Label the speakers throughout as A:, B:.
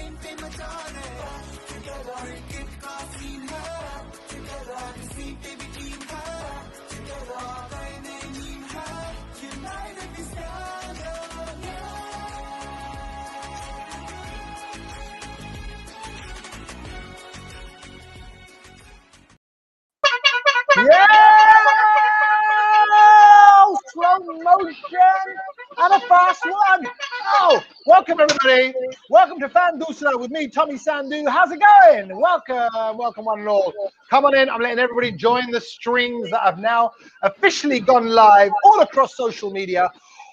A: Yeah! Slow motion and a fast one. Oh, welcome everybody. Welcome to Fan Dusra with me, Tommy Sandhu. How's it going? Welcome one and all. Come on in. I'm letting everybody join the strings that have now officially gone live all across social media,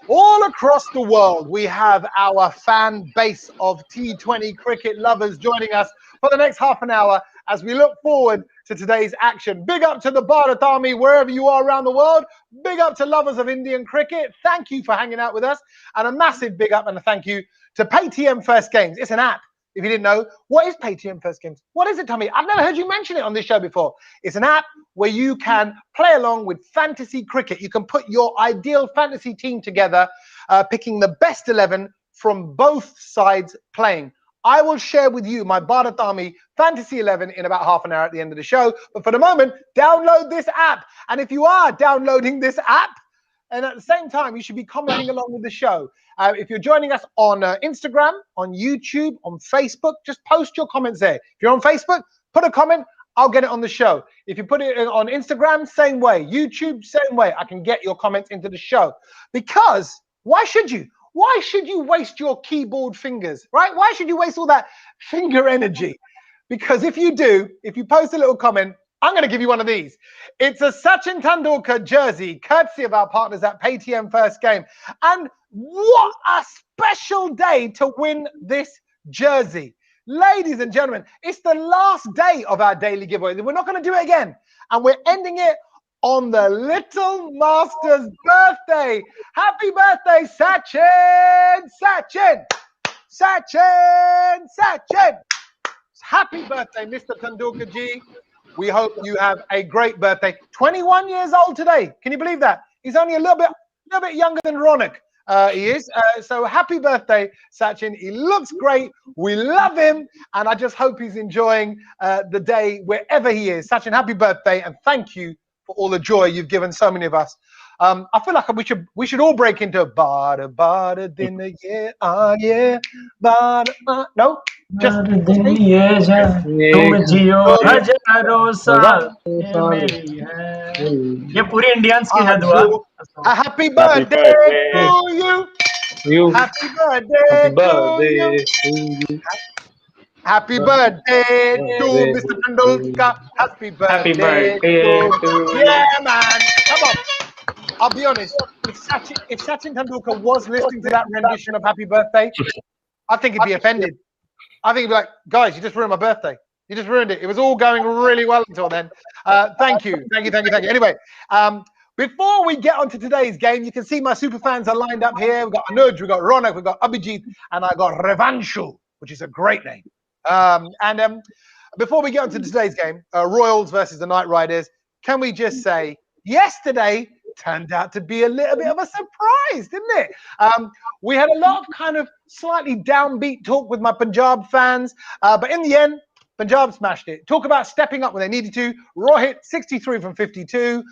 A: all across the world. We have our fan base of T20 cricket lovers joining us for the next half an hour as we look forward to today's action. Big up to the Bharat Army, wherever you are around the world. Big up to lovers of Indian cricket. Thank you for hanging out with us. And a massive big up and a thank you to Paytm First Games. It's an app, if you didn't know. What is Paytm First Games? What is it, Tommy? I've never heard you mention it on this show before. It's an app where you can play along with fantasy cricket. You can put your ideal fantasy team together, picking the best 11 from both sides playing. I will share with you my Bharat Army Fantasy 11 in about half an hour at the end of the show. But for the moment, download this app. And if you are downloading this app, and at the same time, you should be commenting along with the show. If you're joining us on Instagram, on YouTube, on Facebook, just post your comments there. If you're on Facebook, put a comment. I'll get it on the show. If you put it on Instagram, same way. YouTube, same way. I can get your comments into the show. Because why should you? Why should you waste your keyboard fingers, right? Why should you waste all that finger energy? Because if you do, if you post a little comment, I'm going to give you one of these. It's a Sachin Tendulkar jersey, courtesy of our partners at Paytm First Game. And what a special day to win this jersey. Ladies and gentlemen, it's the last day of our daily giveaway. We're not going to do it again. And we're ending it on the little master's birthday. Happy birthday, Sachin! Sachin! Sachin! Sachin! Happy birthday, Mr. Tendulkar ji. We hope you have a great birthday. 21 years old today. Can you believe that? He's only a little bit younger than Ronak. He is. So happy birthday, Sachin. He looks great. We love him. And I just hope he's enjoying the day wherever he is. Sachin, happy birthday. And thank you for all the joy you've given so many of us. I feel like we should all break into Bada din ye yeah Bada no just
B: ये पूरी Indians की है दुआ.
A: Happy birthday to you. Happy birthday to you. Happy birthday to Mr. Tendulkar. Happy birthday to you. Yeah, man. Come on. I'll be honest. If Sachin Tendulkar was listening to that rendition of Happy Birthday, I think he'd be offended. I think he'd be like, guys, you just ruined my birthday. You just ruined it. It was all going really well until then. Thank you. Anyway, before we get on to today's game, you can see my super fans are lined up here. We've got Anuj, we've got Ronak, we've got Abhijit, and I got Revanshu, which is a great name. Before we get on to today's game, Royals versus the Knight Riders, can we just say, yesterday turned out to be a little bit of a surprise, didn't it? We had a lot of kind of slightly downbeat talk with my Punjab fans, but in the end, Punjab smashed it. Talk about stepping up when they needed to. Rohit, 63 from 52.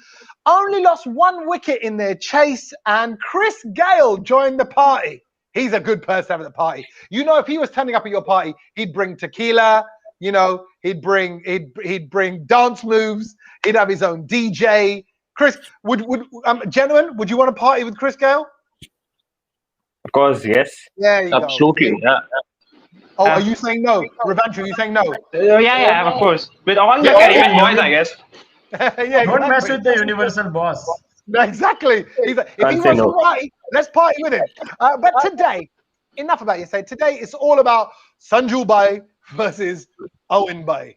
A: Only lost one wicket in their chase, and Chris Gale joined the party. He's a good person to have at the party. You know, if he was turning up at your party, he'd bring tequila, you know, he'd bring dance moves, he'd have his own DJ. Chris, gentlemen, would you want to party with Chris Gale?
C: Of course, yes.
A: Yeah,
C: absolutely. Yeah.
A: Oh, are you saying no? Revanshu, are you saying no?
C: Yeah, of course. With all the Caribbean boys, I guess.
A: Yeah,
B: don't mess with the universal boss.
A: Exactly. He's like, if he wants to party, let's party with him. But today, enough about yesterday. Today, it's all about Sanju Bhai versus Owen Bhai.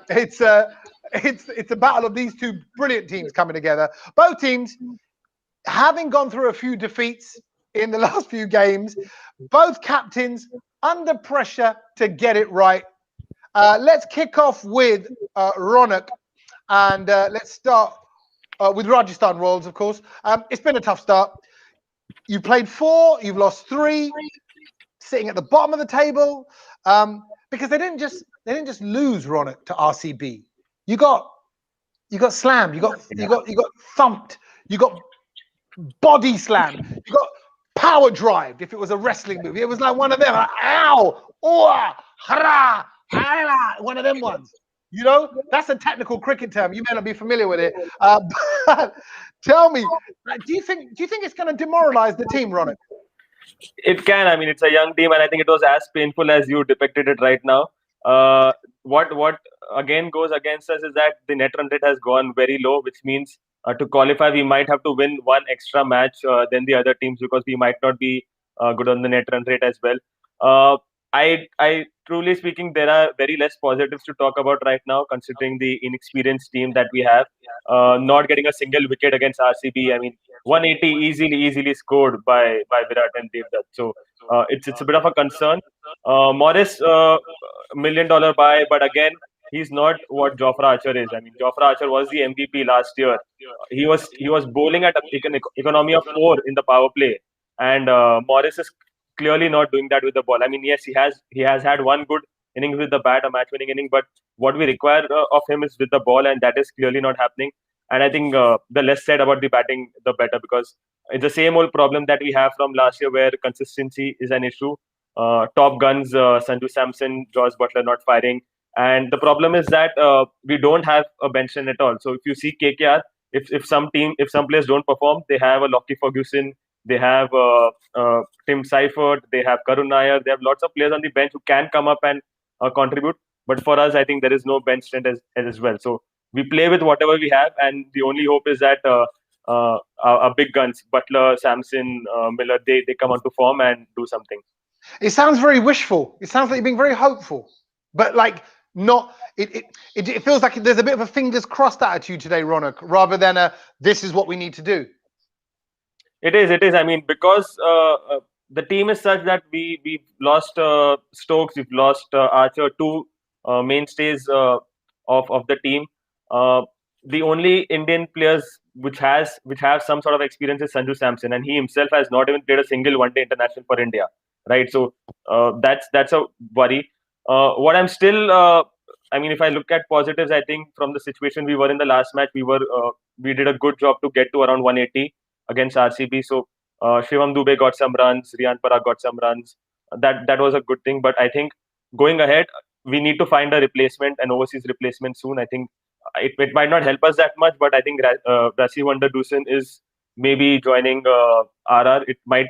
A: It's a battle of these two brilliant teams coming together. Both teams having gone through a few defeats in the last few games. Both captains under pressure to get it right. Let's kick off with Ronak, and let's start with Rajasthan Royals, of course. It's been a tough start. You played 4, you've lost 3. sitting at the bottom of the table, because they didn't just lose, Ronak, to RCB. You got slammed, you got thumped, you got body slammed, you got power drived. If it was a wrestling movie, it was like one of them. Like, ow, oh, hara, one of them ones. You know, that's a technical cricket term. You may not be familiar with it. But tell me, do you think it's going to demoralize the team, Ronak?
C: It can. I mean, it's a young team, and I think it was as painful as you depicted it right now. What again goes against us is that the net run rate has gone very low, which means to qualify, we might have to win one extra match than the other teams, because we might not be good on the net run rate as well. I truly speaking, there are very less positives to talk about right now, considering the inexperienced team that we have. Not getting a single wicket against RCB. I mean, 180 easily scored by Virat and Devdutt. So it's a bit of a concern. Morris, $1 million buy, but again, he's not what Jofra Archer is. I mean, Jofra Archer was the MVP last year. He was bowling at an economy of 4 in the power play, and Morris is clearly not doing that with the ball. I mean, yes, he has had one good innings with the bat, a match-winning inning, but what we require of him is with the ball, and that is clearly not happening. And I think the less said about the batting, the better, because it's the same old problem that we have from last year, where consistency is an issue. Top guns, Sanju Samson, Josh Butler not firing, and the problem is that we don't have a bench strength at all. So if you see KKR, if some players don't perform, they have a Lockie Ferguson, they have Tim Seifert, they have Karun Nair, they have lots of players on the bench who can come up and contribute. But for us, I think there is no bench strength as well. So we play with whatever we have, and the only hope is that our big guns, Butler, Samson, Miller, they come onto form and do something.
A: It sounds very wishful. It sounds like you're being very hopeful, but like not. It feels like there's a bit of a fingers crossed attitude today, Ronak, rather than this is what we need to do.
C: It is. I mean, because the team is such that we've lost Stokes, we've lost Archer, two mainstays of the team. The only Indian players which have some sort of experience is Sanju Samson, and he himself has not even played a single one-day international for India, right? So that's a worry. What I'm still, I mean, if I look at positives, I think from the situation we were in the last match, we did a good job to get to around 180 against RCB. So Shivam Dubey got some runs, Riyan Parag got some runs. That was a good thing. But I think going ahead, we need to find a replacement, an overseas replacement soon. I think it might not help us that much, but I think Rassi Wonder Dusan is maybe joining RR. It might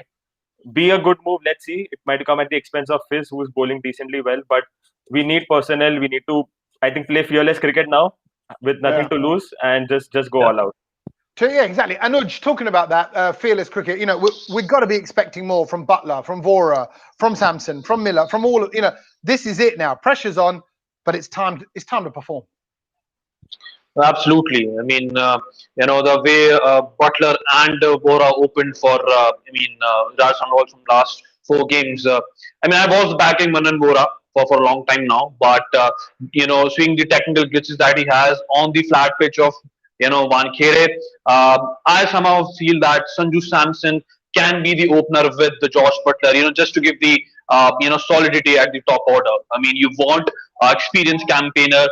C: be a good move. Let's see. It might come at the expense of Fizz, who is bowling decently well. But we need personnel. We need to, I think, play fearless cricket now with nothing to lose and just go all out.
A: Yeah, exactly. Anuj, talking about that fearless cricket, you know, we've got to be expecting more from Butler, from Vora, from Samson, from Miller, from all of, you know, this is it now. Pressure's on, but it's time to perform.
D: Absolutely. I mean, you know, the way Butler and Vora opened for, Rajasthan Royals from last 4 games. I mean, I was backing Manan Vora for a long time now, but, you know, seeing the technical glitches that he has on the flat pitch of, you know, Wankhede, I somehow feel that Sanju Samson can be the opener with the Josh Butler, you know, just to give the, you know, solidity at the top order. I mean, you want experienced campaigner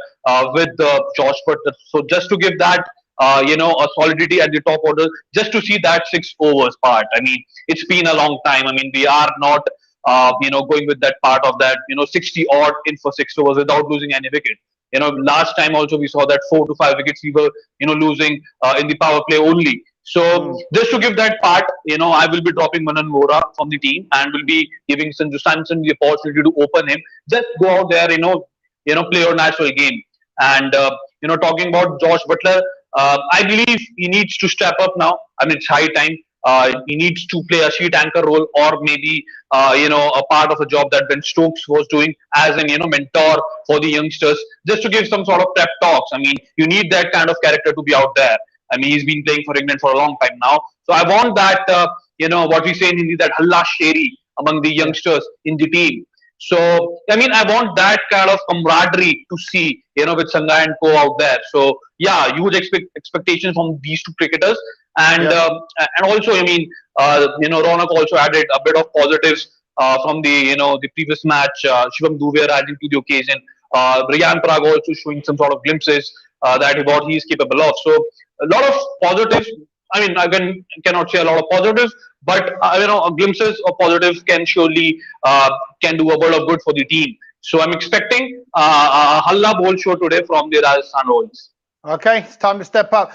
D: with Josh Butler. So just to give that, you know, a solidity at the top order, just to see that 6 overs part. I mean, it's been a long time. I mean, we are not, you know, going with that part of that, you know, 60 odd in for 6 overs without losing any wicket. You know, last time also we saw that 4 to 5 wickets we were, you know, losing in the power play only. So just to give that part, you know, I will be dropping Manan Vora from the team and will be giving Sanju Samson the opportunity to open him. Just go out there, you know, play your natural game. And you know, talking about Josh Butler, I believe he needs to step up now. I mean, it's high time. He needs to play a sheet anchor role, or maybe you know, a part of a job that Ben Stokes was doing as an, you know, mentor for the youngsters, just to give some sort of pep talks. I mean, you need that kind of character to be out there. I mean, he's been playing for England for a long time now, so I want that you know, what we say in Hindi, that halla sheri among the youngsters in the team. So I mean, I want that kind of camaraderie to see, you know, with Sangha and co out there. So yeah, huge expectations from these 2 cricketers. And and also, I mean, you know, Ronak also added a bit of positives from the previous match. Shivam Dube rising to the occasion. Riyan Parag also showing some sort of glimpses that what he is capable of. So a lot of positives. I mean, again, cannot say a lot of positives, but glimpses of positives can surely can do a world of good for the team. So I'm expecting a Halla Bowl show today from the Rajasthan Royals.
A: Okay, it's time to step up.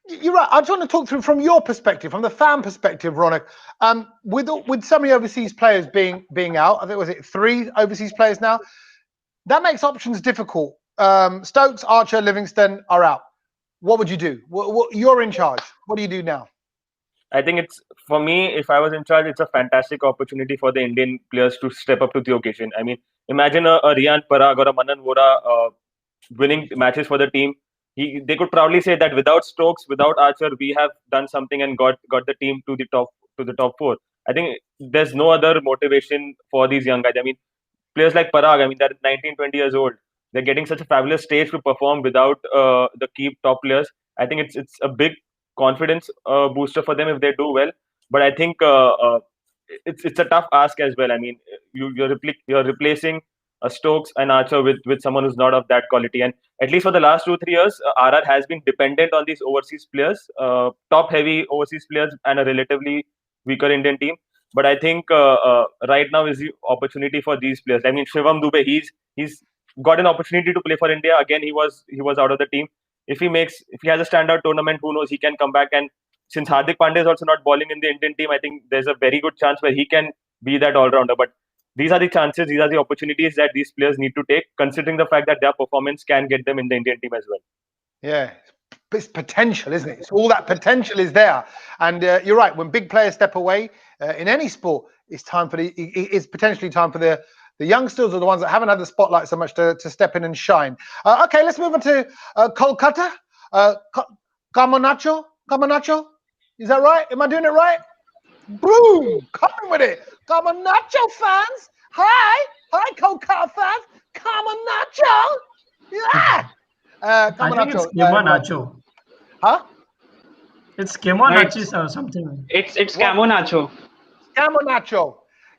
A: You're right. I just want to talk through from your perspective, from the fan perspective, Ronak. With so many overseas players being out, I think was it 3 overseas players now. That makes options difficult. Stokes, Archer, Livingston are out. What would you do? You're in charge. What do you do now?
C: I think it's, for me, if I was in charge, it's a fantastic opportunity for the Indian players to step up to the occasion. I mean, imagine a Riyan Parag or a Manan Vora winning matches for the team. They could proudly say that without Stokes, without Archer, we have done something and got the team to the top 4. I think there's no other motivation for these young guys. I mean, players like Parag, I mean, they're 19, 20 years old. They're getting such a fabulous stage to perform without the key top players. I think it's a big confidence booster for them if they do well. But I think it's a tough ask as well. I mean, you're replacing Stokes and Archer with someone who's not of that quality. And at least for the last 2-3 years, RR has been dependent on these overseas players, top heavy overseas players, and a relatively weaker Indian team. But I think right now is the opportunity for these players. I mean, Shivam Dube, he's got an opportunity to play for India. Again, he was out of the team. If he has a standout tournament, who knows, he can come back. And since Hardik Pandya is also not bowling in the Indian team, I think there's a very good chance where he can be that all-rounder. But these are the chances, these are the opportunities that these players need to take, considering the fact that their performance can get them in the Indian team as well.
A: Yeah, it's potential, isn't it? It's all that potential is there. And you're right, when big players step away in any sport, it's potentially time for the youngsters or the ones that haven't had the spotlight so much to step in and shine. Okay, let's move on to Kolkata. Kamanacho? Is that right? Am I doing it right? Boom! Coming with it. Kamanacho fans. Hi, Kolkata fans. Kamanacho. Yeah.
B: I think it's Kemo
A: Huh?
B: It's Kemo or something.
E: It's Camo Nacho.
A: Nacho.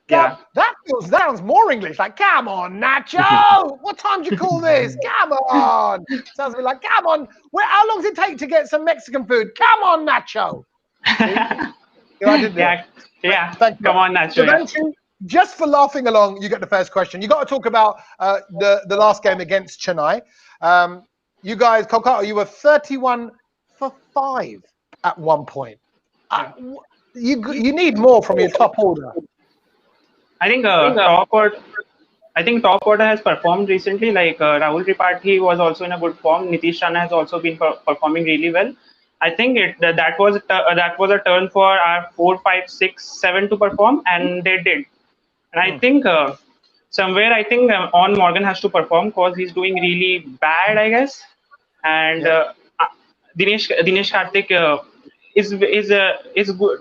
E: Yeah.
A: That sounds more English. Like, come on, Nacho. What time do you call this? Come on. Sounds a bit like, come on. How long does it take to get some Mexican food? Come on, Nacho. I did that.
E: Yeah.
A: Thank you.
E: Come on, Nacho.
A: So just for laughing along, you get the first question. You got to talk about the last game against Chennai. You guys, Kolkata, you were 31 for 5 at one point. You need more from your top order.
E: I think top order has performed recently. Like Rahul Tripathi was also in a good form. Nitish Rana has also been performing really well. I think that was a turn for our 4, 5, 6, 7 to perform, and they did. And I think somewhere on Morgan has to perform because he's doing really bad, I guess. And Dinesh Karthik is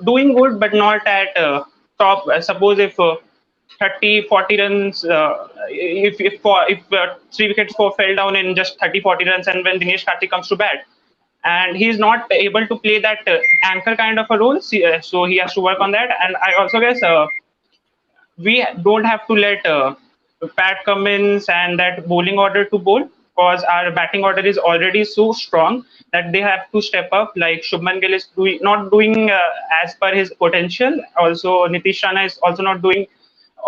E: doing good, but not at top. Suppose if 30, 40 runs, if 3 wickets fell down in just 30, 40 runs, and when Dinesh Karthik comes to bat, and he's not able to play that anchor kind of a role, so he has to work on that. And I also guess we don't have to let Pat Cummins and that bowling order to bowl, because our batting order is already so strong that they have to step up. Like Shubman Gill is not doing as per his potential. Also, Nitish Rana is also not doing.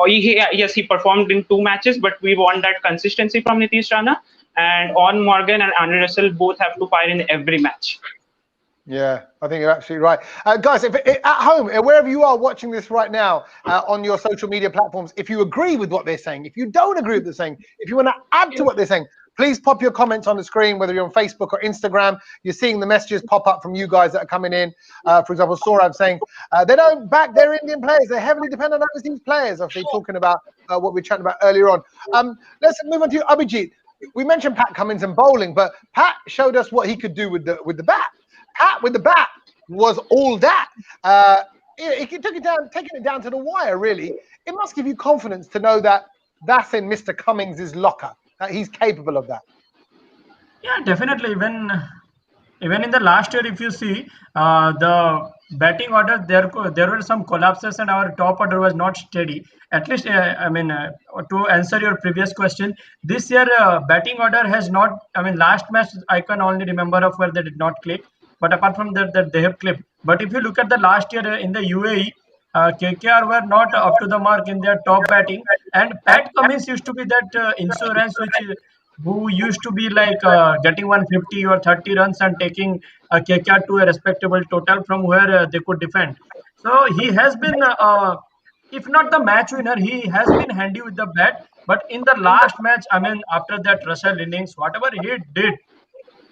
E: Yes, he performed in 2 matches, but we want that consistency from Nitish Rana. And On Morgan and Andre Russell both have to fire in every match.
A: Yeah, I think you're absolutely right. Guys, if at home, wherever you are watching this right now on your social media platforms, if you agree with what they're saying, if you don't agree with what they're saying, if you want to add to what they're saying, please pop your comments on the screen, whether you're on Facebook or Instagram. You're seeing the messages pop up from you guys that are coming in. For example, Saurabh saying, they don't back their Indian players. They're heavily dependent on overseas players. Obviously, talking about what we were chatting about earlier on. Let's move on to Abhijit. We mentioned Pat Cummins and bowling, but Pat showed us what he could do with the bat. Pat with the bat was all that. He took it down, taking it down to the wire, really. It must give you confidence to know that that's in Mr. Cummins' locker, that he's capable of that.
B: Yeah, definitely. When Even in the last year, if you see the batting order, there were some collapses, and our top order was not steady. At least, to answer your previous question, this year batting order has not. I mean, last match I can only remember of where they did not click, but apart from that they have clipped. But if you look at the last year in the UAE, KKR were not up to the mark in their top batting, and Pat Cummins used to be that insurance which who used to be like getting 150 or 30 runs and taking KKR to a respectable total from where they could defend. So he has been, if not the match winner, he has been handy with the bat. But in the last match, I mean, after that Russell innings, whatever he did,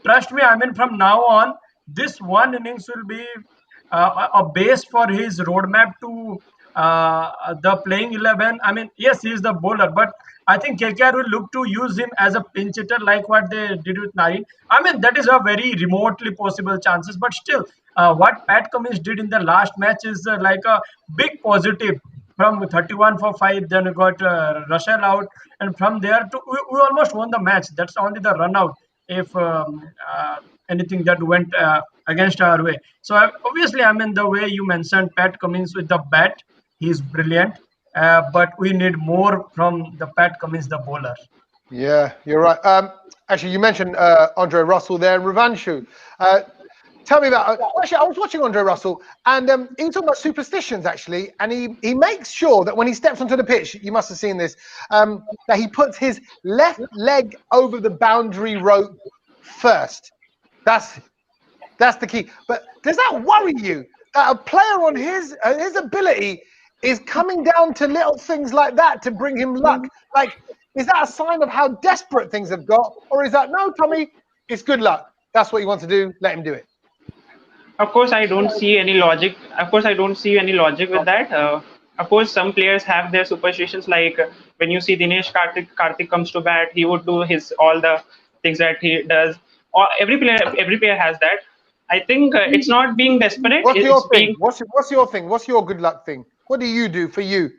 B: trust me, I mean, from now on, this one innings will be a base for his roadmap to the playing 11. I mean, yes, he is the bowler, but I think KKR will look to use him as a pinch hitter like what they did with Nine. I mean, that is a very remotely possible chances, but still, what Pat Cummins did in the last match is like a big positive. From 31 for 5, then we got Russell out, and from there to we almost won the match. That's only the run out if anything that went against our way. So obviously, I mean, the way you mentioned Pat Cummins with the bat, he's brilliant. But we need more from the Pat Cummins, the bowler.
A: Yeah, you're right. Actually, you mentioned Andre Russell there and Revanshu. Tell me about. Actually, I was watching Andre Russell, and he was talking about superstitions actually, and he makes sure that when he steps onto the pitch, you must have seen this, that he puts his left leg over the boundary rope first. That's the key. But does that worry you that a player on his ability is coming down to little things like that to bring him luck? Like, is that a sign of how desperate things have got, or is that no, Tommy? It's good luck. That's what you want to do. Let him do it.
E: Of course, I don't see any logic. Of course, I don't see any logic with that. Of course, some players have their superstitions. Like when you see Dinesh Karthik comes to bat, he would do all the things that he does. Or every player has that. I think it's not being desperate.
A: What's your thing? What's your thing? What's your good luck thing? What do you do for you?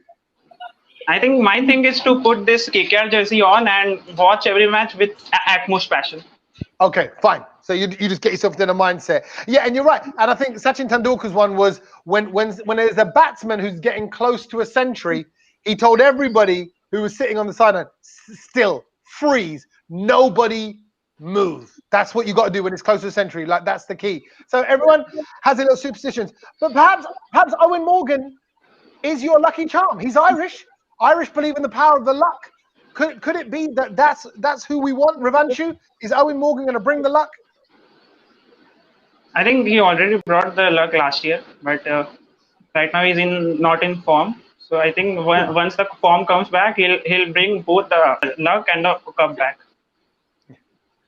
E: I think my thing is to put this KKR jersey on and watch every match with utmost passion.
A: Okay, fine. So you just get yourself in a mindset. Yeah, and you're right. And I think Sachin Tendulkar's one was when there's a batsman who's getting close to a century, he told everybody who was sitting on the sideline, still, freeze, nobody move. That's what you got to do when it's close to a century. Like, that's the key. So everyone has their little superstitions. But perhaps Owen Morgan is your lucky charm. He's Irish. Irish believe in the power of the luck. Could it be that's who we want? Revanshu? Is Owen Morgan going to bring the luck?
E: I think he already brought the luck last year, but right now he's not in form. So I think once the form comes back, he'll bring both the luck and the cup back.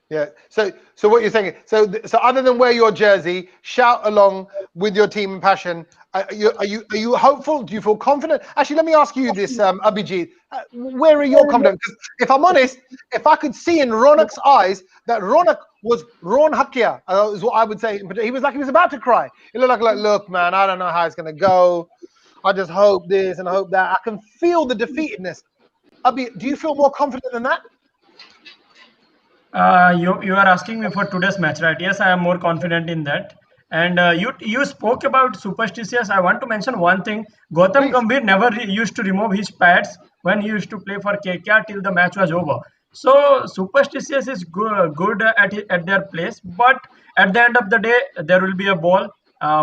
A: Yeah. So what you're saying? So other than wear your jersey, shout along with your team and passion. Are you hopeful? Do you feel confident? Actually, let me ask you this, Abhijit. Where are you confident? Because if I'm honest, if I could see in Ronak's eyes that Ronak was Ron Hakia, is what I would say. He was like he was about to cry. He looked like, look, man, I don't know how it's going to go. I just hope this and I hope that. I can feel the defeatedness. Abhi, do you feel more confident than that?
B: You are asking me for today's match, right? Yes, I am more confident in that. And you spoke about superstitious. I want to mention one thing. Gautam Gambhir never used to remove his pads when he used to play for KKR till the match was over. So superstitious is good at their place, but at the end of the day, there will be a ball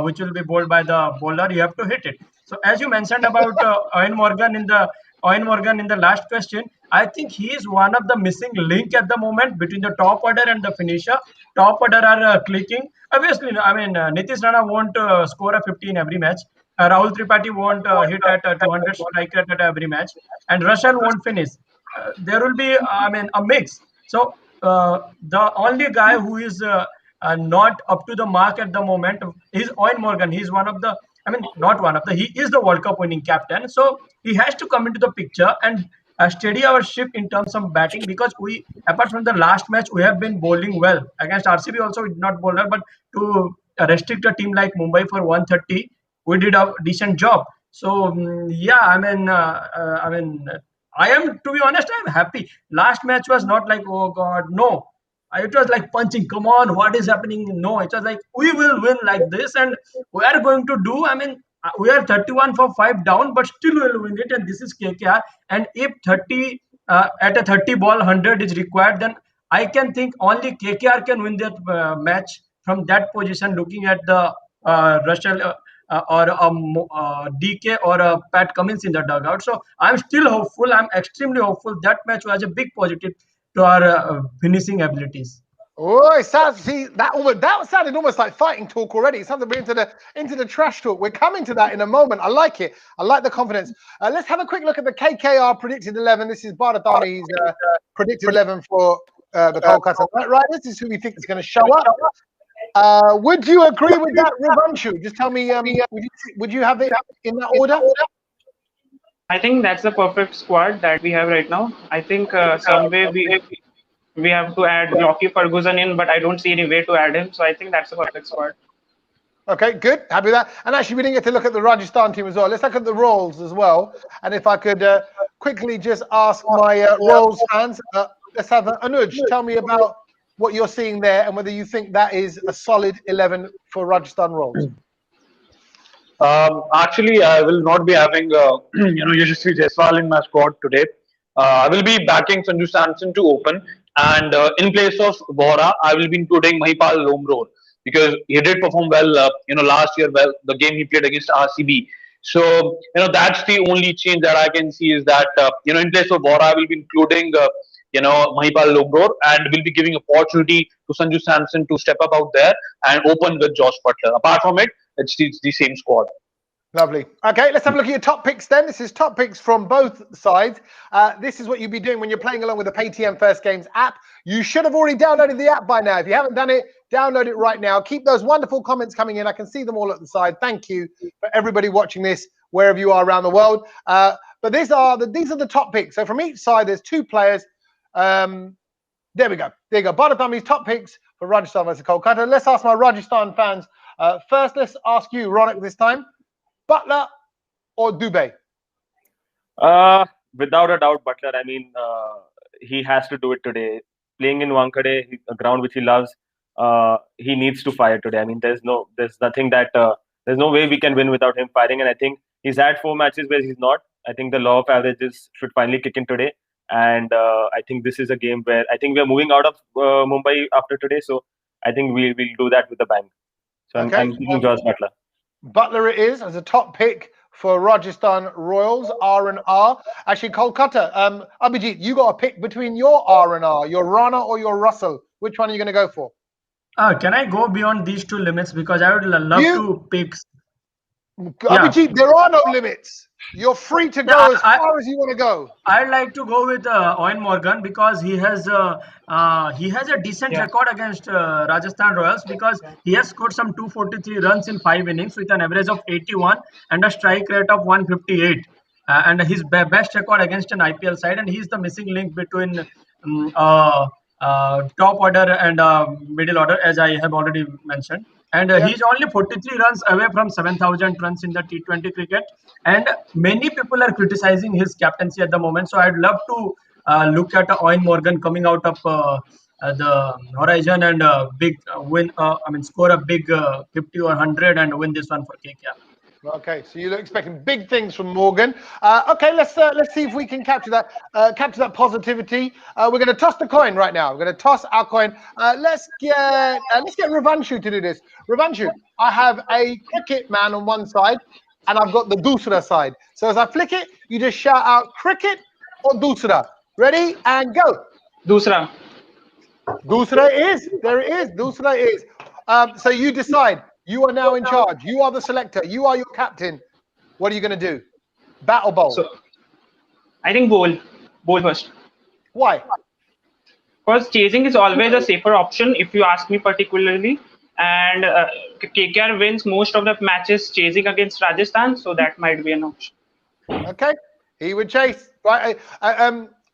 B: which will be bowled by the bowler. You have to hit it. So as you mentioned about Owen Morgan in the last question, I think he is one of the missing link at the moment between the top order and the finisher. Top order are clicking. Obviously, I mean, Nitish Rana won't score a 50 in every match. Rahul Tripathi won't hit at 200 strike rate at every match. And Russell won't finish. There will be, a mix. So the only guy who is not up to the mark at the moment is Owen Morgan. He's one of the, not one of the, he is the World Cup winning captain. So he has to come into the picture and steady our ship in terms of batting, because we, apart from the last match, we have been bowling well. Against RCB also we did not bowl well, but to restrict a team like Mumbai for 130, we did a decent job. So I am, to be honest, I am happy. Last match was not like, oh God, no. It was like punching. Come on, what is happening? No, it was like we will win like this, and we are going to do. I mean, we are 31 for 5 down, but still we will win it. And this is KKR. And if 30 at a 30 ball 100 is required, then I can think only KKR can win that match from that position. Looking at the Russell or DK or Pat Cummins in the dugout, so I'm still hopeful. I'm extremely hopeful. That match was a big positive to our finishing abilities.
A: Oh, it sounds, see, that sounded almost like fighting talk already. It sounded into the trash talk. We're coming to that in a moment. I like it. I like the confidence. Let's have a quick look at the KKR predicted 11. This is Bharat He's predicted 11 for the Kolkata Knight Riders. This is who we think is going to show up. Would you agree with that, Rivanshu? Just tell me, would you have it in that order?
E: I think that's the perfect squad that we have right now. I think some way we have to add Lockie Ferguson in, but I don't see any way to add him. So I think that's the perfect squad.
A: Okay, good. Happy with that. And actually, we didn't get to look at the Rajasthan team as well. Let's look at the Royals as well. And if I could quickly just ask my Royals fans, let's have Anuj, tell me about what you're seeing there and whether you think that is a solid 11 for Rajasthan Royals.
D: Actually, I will not be having Yashasvi Jaiswal in my squad today. I will be backing Sanju Samson to open, and in place of Bora, I will be including Mahipal Lomror because he did perform well. Last year, the game he played against RCB. So that's the only change that I can see is that in place of Bora, I will be including Mahipal Lomror and will be giving opportunity to Sanju Samson to step up out there and open with Josh Butler. Apart from it, it's the same squad.
A: Lovely. Okay, let's have a look at your top picks then. This is top picks from both sides. This is what you'd be doing when you're playing along with the Paytm First Games app. You should have already downloaded the app by now. If you haven't done it, download it right now. Keep those wonderful comments coming in. I can see them all at the side. Thank you for everybody watching this wherever you are around the world. But these are the top picks. So from each side, there's 2 players. There we go. There you go. Bharatami's top picks for Rajasthan versus Kolkata. Let's ask my Rajasthan fans. First, let's ask you, Ronak, this time. Butler or Dubey?
C: Without a doubt, Butler. I mean, he has to do it today. Playing in Wankhede, a ground which he loves, he needs to fire today. I mean, there's nothing that there's no way we can win without him firing. And I think he's had 4 matches where he's not. I think the law of averages should finally kick in today. And I think this is a game where I think we're moving out of Mumbai after today. So I think we'll do that with a bang. So I'm thinking Josh Butler.
A: Butler it is as a top pick for Rajasthan Royals, R&R. Actually, Kolkata, Abhijit, you got a pick between your R&R, your Rana or your Russell. Which one are you going to go for?
B: Can I go beyond these 2 limits? Because I would love to pick.
A: Abhijit, there are no limits. You're free to go as far as you want to go.
B: I'd like to go with Owen Morgan because he has a decent record against Rajasthan Royals because he has scored some 243 runs in 5 innings with an average of 81 and a strike rate of 158. And his best record against an IPL side, and he's the missing link between top order and middle order, as I have already mentioned. And he's only 43 runs away from 7,000 runs in the T20 cricket. And many people are criticizing his captaincy at the moment. So I'd love to look at Owen Morgan coming out of the horizon and big win. Score a big 50 or 100 and win this one for KKR.
A: Okay, so you're expecting big things from Morgan. Okay, let's see if we can capture that positivity. We're going to toss the coin right now. We're going to toss our coin. Let's get Rivanshu to do this. Rivanshu, I have a cricket man on one side, and I've got the Dusra side. So as I flick it, you just shout out cricket or Dusra. Ready and go.
E: Dusra.
A: Dusra is. There it is. Dusra is. So you decide. You are now in charge. You are the selector. You are your captain. What are you going to do? Bat or bowl?
E: So, I think bowl. Bowl first.
A: Why?
E: Because chasing is always a safer option, if you ask me particularly. And KKR wins most of the matches chasing against Rajasthan, so that might be an option.
A: Okay, he would chase. Right.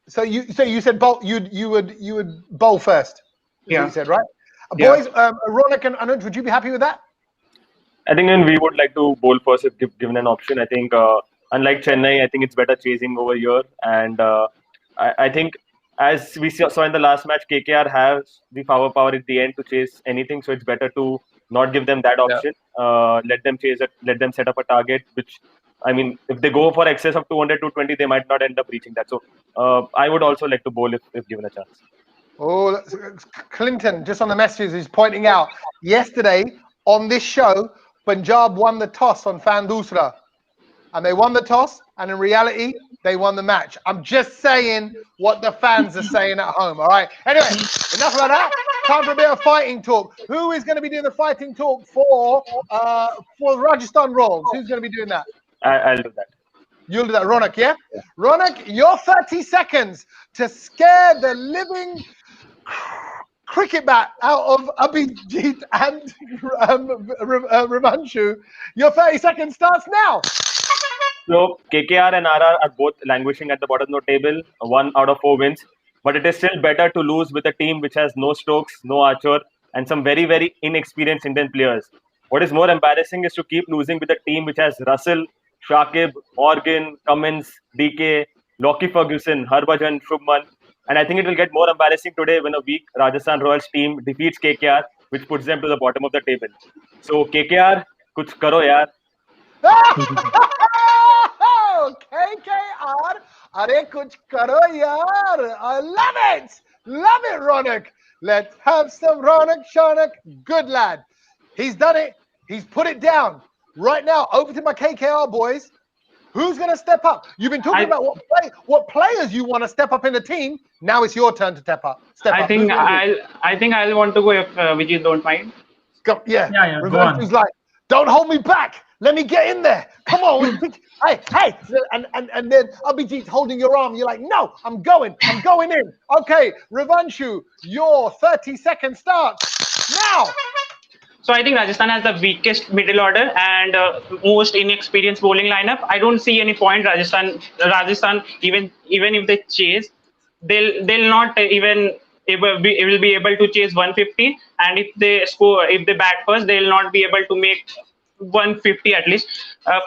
A: So you said bowl. You would bowl first.
E: Yeah.
A: You said right. Boys, Ronak and Anuj, would you be happy with that?
C: I think we would like to bowl first if given an option. I think unlike Chennai, I think it's better chasing over here. And I think as we saw in the last match, KKR has the power at the end to chase anything. So it's better to not give them that option. Let them chase it. Let them set up a target. Which, I mean, if they go for excess of 200, 220, they might not end up reaching that. So I would also like to bowl if given a chance.
A: Oh, Clinton, just on the messages, is pointing out yesterday on this show, Punjab won the toss on Fan Dusra. And they won the toss, and in reality, they won the match. I'm just saying what the fans are saying at home, all right? Anyway, enough about that. Time for a bit of fighting talk. Who is going to be doing the fighting talk for Rajasthan Royals? Who's going to be doing that?
C: I'll do that.
A: You'll do that, Ronak, yeah? Ronak, your 30 seconds to scare the living cricket bat out of Abhijit and Revanshu. Your 30 seconds starts now.
C: So KKR and RR are both languishing at the bottom of the table, 1 out of 4 wins. But it is still better to lose with a team which has no Stokes, no Archer, and some very, very inexperienced Indian players. What is more embarrassing is to keep losing with a team which has Russell, Shakib, Morgan, Cummins, DK, Lockie Ferguson, Harbhajan, Shubman. And I think it will get more embarrassing today when a weak Rajasthan Royals team defeats KKR, which puts them to the bottom of the table. So KKR, kuch karo yaar.
A: KKR, are kuch karo yaar. I love it. Love it, Ronak. Let's have some Ronak Shonak. Good lad. He's done it. He's put it down. Right now, over to my KKR boys. Who's going to step up? You've been talking about what players you want to step up in the team. Now it's your turn to step up.
E: I think I'll want to go if Vijay don't mind.
A: Go, yeah.
B: Go on.
A: Who's like, don't hold me back. Let me get in there. Come on. hey. And then Abhijit's holding your arm. You're like, no, I'm going in. Okay, Revanshu, your 30 seconds starts now.
E: So I think Rajasthan has the weakest middle order and most inexperienced bowling lineup. I don't see any point Rajasthan even if they chase, they'll not even will be able to chase 150. And if they bat first, they'll not be able to make 150 at least.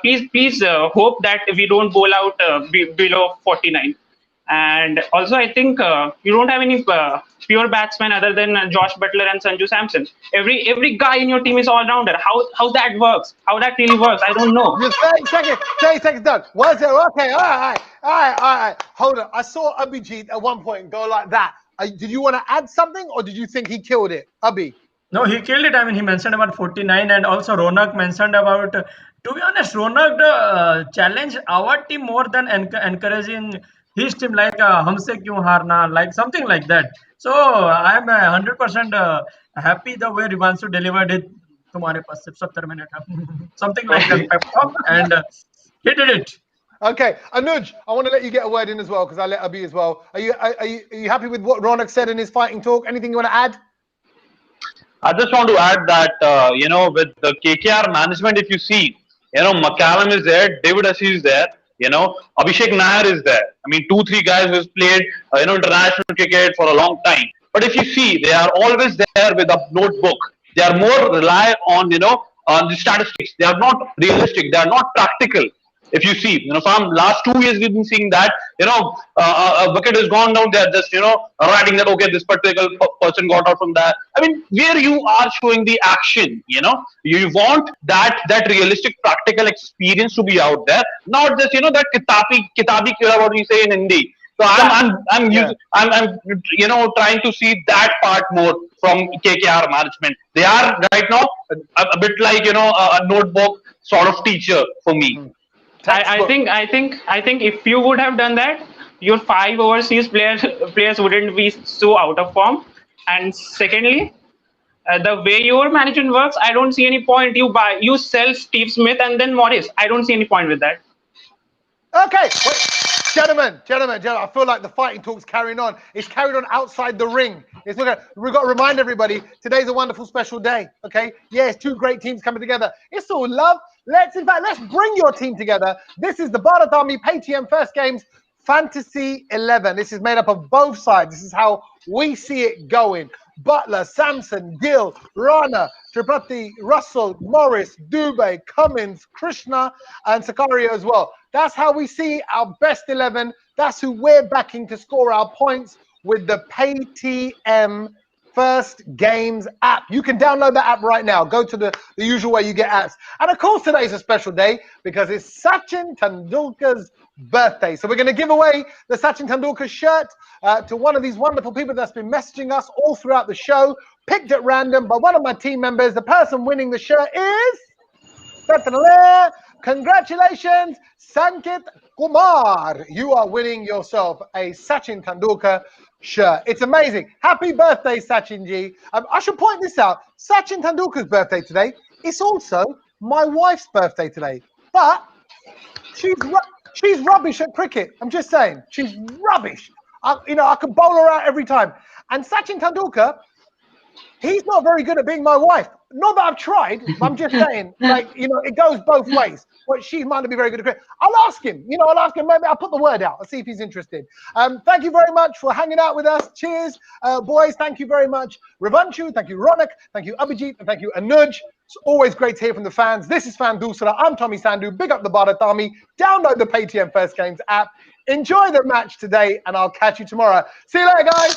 E: Please hope that we don't bowl out below 49. And also, I think you don't have any pure batsmen other than Josh Butler and Sanju Samson. Every guy in your team is all rounder. How that works? How that really works? I don't know.
A: Just 30 seconds done. 1-0. Okay, all right. Hold on. I saw Abhijit at one point go like that. Did you want to add something, or did you think he killed it, Abhi?
B: No, he killed it. I mean, he mentioned about 49, and also Ronak mentioned about. To be honest, Ronak challenged our team more than encouraging his team, like humse kyun harna, like something like that. So I'm 100% happy the way Revanshu delivered it. Tumhare paas 70 minutes, something like that. Pep talk, and he did it.
A: Okay, Anuj, I want to let you get a word in as well because I let Abhi as well. Are you happy with what Ronak said in his fighting talk? Anything you want to add?
D: I just want to add that with the KKR management, if you see, McCallum is there, David Assis is there. Abhishek Nair is there. I mean, 2-3 guys who's played, international cricket for a long time. But if you see, they are always there with a notebook. They are more rely on, on the statistics. They are not realistic. They are not practical. If you see, from last 2 years, we've been seeing that, a wicket has gone down. They're just, writing that, okay, this particular person got out from that. I mean, where you are showing the action, you want that realistic, practical experience to be out there, not just, that kitabi kira, what we say in Hindi. So I'm trying to see that part more from KKR management. They are right now a bit like, a notebook sort of teacher for me.
E: I think if you would have done that, your 5 overseas players wouldn't be so out of form. And secondly, the way your management works, I don't see any point. You sell Steve Smith and then Morris. I don't see any point with that.
A: Okay, gentlemen, I feel like the fighting talk's carrying on. It's carried on outside the ring. We've got to remind everybody, today's a wonderful special day, okay? Yes, 2 great teams coming together. It's all love. Let's bring your team together. This is the Bharat Army Paytm First Games Fantasy 11. This is made up of both sides. This is how we see it going. Butler, Samson, Gill, Rana, Tripathi, Russell, Morris, Dubey, Cummins, Krishna, and Sakaria as well. That's how we see our best 11. That's who we're backing to score our points. with the PayTM First Games app. You can download that app right now. Go to the usual way you get apps. And of course, today is a special day because it's Sachin Tendulkar's birthday. So we're going to give away the Sachin Tendulkar shirt to one of these wonderful people that's been messaging us all throughout the show, picked at random by one of my team members. The person winning the shirt is... Congratulations, Sankit Kumar. You are winning yourself a Sachin Tendulkar shirt. It's amazing. Happy birthday, Sachin ji. I should point this out. Sachin Tendulkar's birthday today. It's also my wife's birthday today. But she's rubbish at cricket. I'm just saying. She's rubbish. I can bowl her out every time. And Sachin Tendulkar, he's not very good at being my wife. Not that I've tried, but I'm just saying, it goes both ways. But she might not be very good at cricket. I'll ask him. Maybe I'll put the word out. I'll see if he's interested. Thank you very much for hanging out with us. Cheers, boys. Thank you very much. Ravanchu, thank you, Ronak. Thank you, Abhijit. And thank you, Anuj. It's always great to hear from the fans. This is Fan Dusra. I'm Tommy Sandhu. Big up the Bharat Army. Download the PayTM First Games app. Enjoy the match today, and I'll catch you tomorrow. See you later, guys.